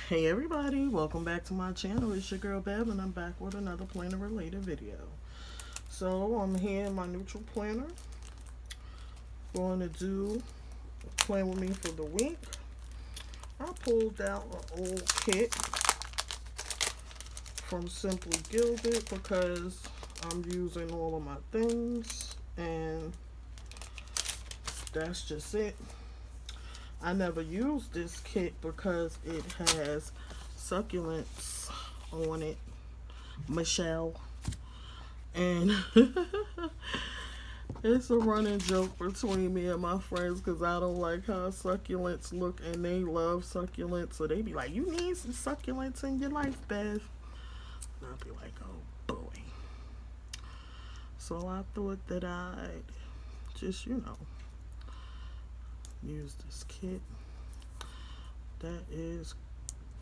Hey everybody, welcome back to my channel. It's your girl Bev and I'm back with another planner related video. So I'm here in my neutral planner. Going to do Plan With Me for the week. I pulled out an old kit from Simply Gilded because I'm using all of my things and that's just it. I never used this kit because it has succulents on it, Michelle, and it's a running joke between me and my friends because I don't like how succulents look and they love succulents, so they be like, you need some succulents in your life, Bev. And I'll be like, oh boy. So I thought that I'd just, use this kit that is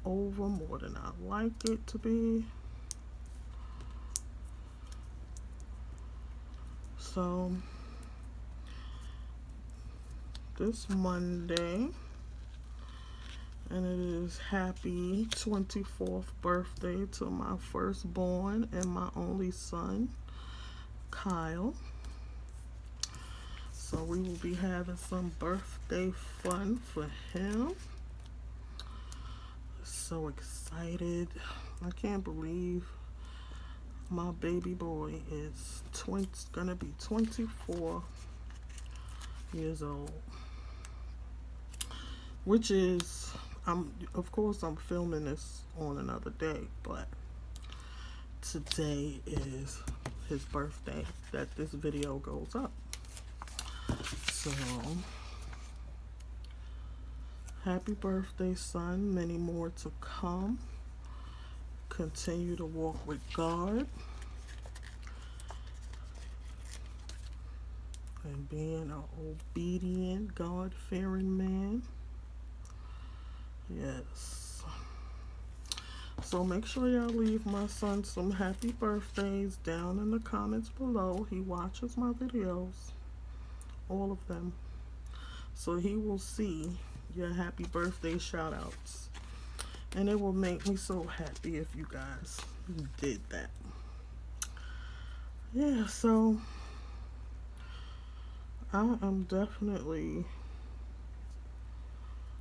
over more than I like it to be. So this Monday, and it is happy 24th birthday to my firstborn and my only son, Kyle. So we will be having some birthday fun for him. So excited. I can't believe my baby boy is gonna be 24 years old. Which is, of course I'm filming this on another day, but today is his birthday that this video goes up. So, happy birthday, son. Many more to come. Continue to walk with God. And being an obedient, God-fearing man. Yes. So make sure y'all leave my son some happy birthdays down in the comments below. He watches my videos. All of them. So he will see your happy birthday shout outs. And it will make me so happy if you guys did that. Yeah, so I am definitely,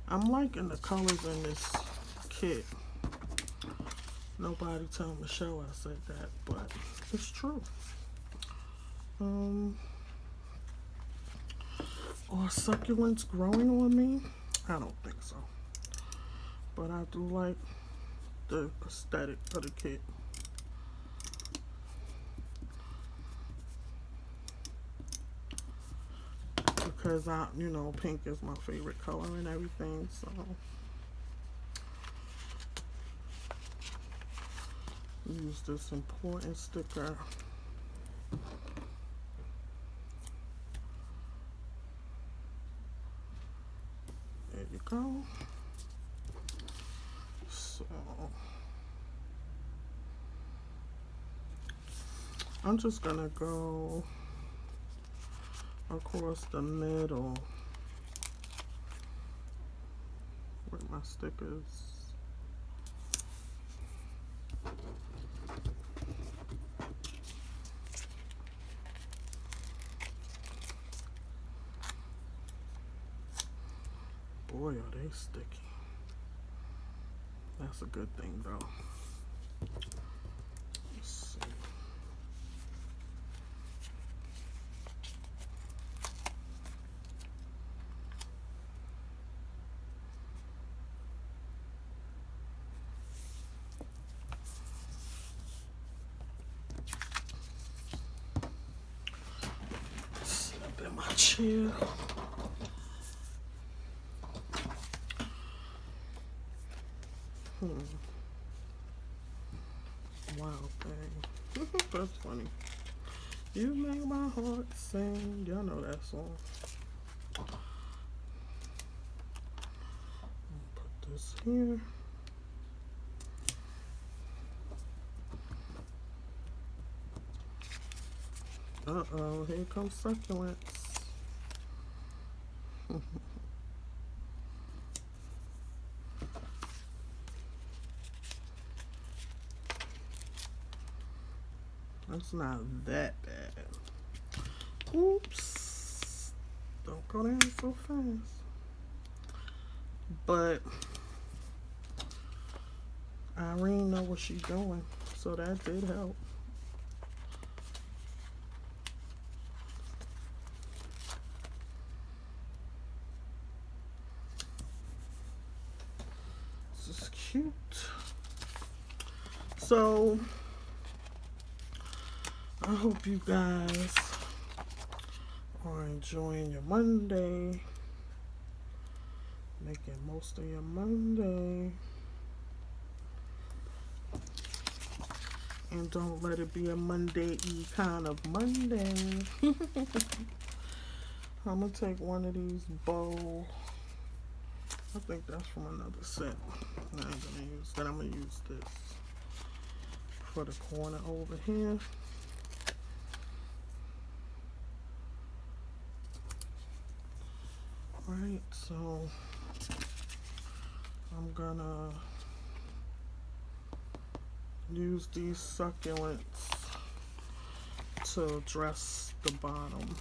I'm liking the colors in this kit. Nobody tell Michelle I said that, but it's true. Are succulents growing on me? I don't think so. But I do like the aesthetic of the kit. Because pink is my favorite color and everything, so. Use this important sticker. There you go. So I'm just gonna go across the middle with my stickers. Boy, are they sticky. That's a good thing, though. Let's see. Sit up in my chair. Wow, thing. That's funny. You make my heart sing. Y'all know that song. Put this here. Uh-oh, here comes succulents. It's not that bad. Oops. Don't go down so fast. But Irene know what she's doing, so that did help. This is cute. So I hope you guys are enjoying your Monday, making most of your Monday, and don't let it be a Monday-y kind of Monday. I'm gonna take one of these bowl. I think that's from another set. I ain't gonna use that. I'm gonna use this for the corner over here. Right, so I'm gonna use these succulents to dress the bottom.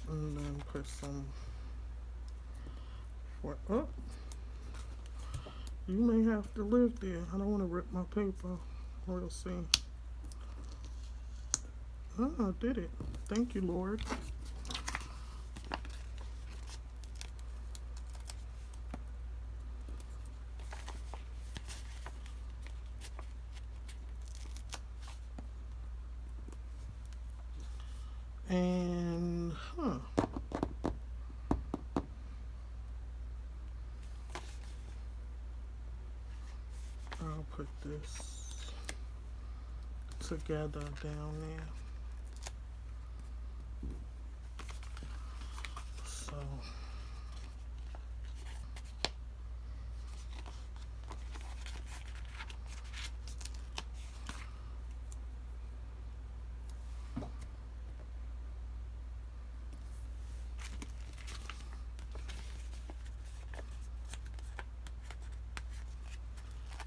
And then put some for up. You may have to live there. I don't want to rip my paper. We'll see. Oh, I did it. Thank you, Lord. And, I'll put this together down there. So,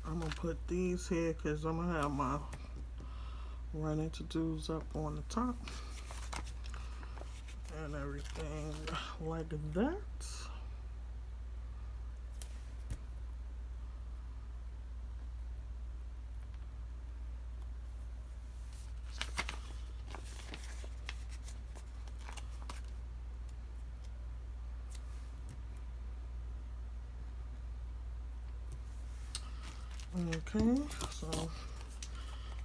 I'm gonna put these here because I'm gonna have my running to-dos up on the top and everything like that. Okay, so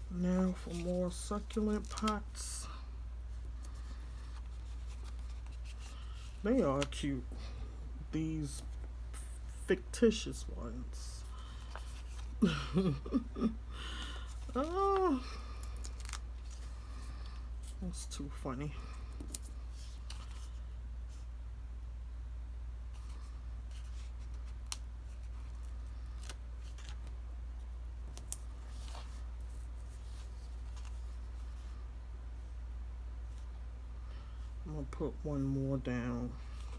now for more succulent pots. They are cute, these fictitious ones. Oh, that's too funny. I'm gonna put one more down.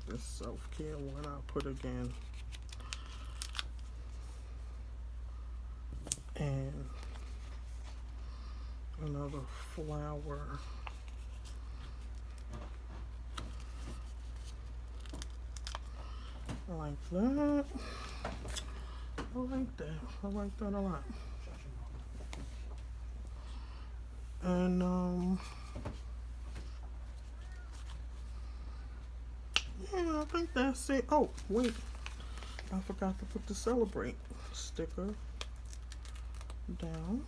This self-care one I'll put again. And another flower. Like that. I like that. I like that a lot. And yeah, I think that's it. Oh, wait. I forgot to put the celebrate sticker down.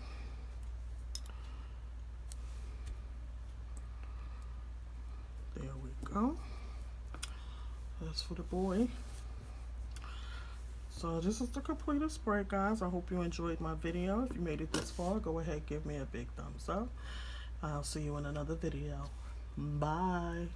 There we go. That's for the boy. So this is the completed spray, guys. I hope you enjoyed my video. If you made it this far, go ahead, give me a big thumbs up. I'll see you in another video. Bye.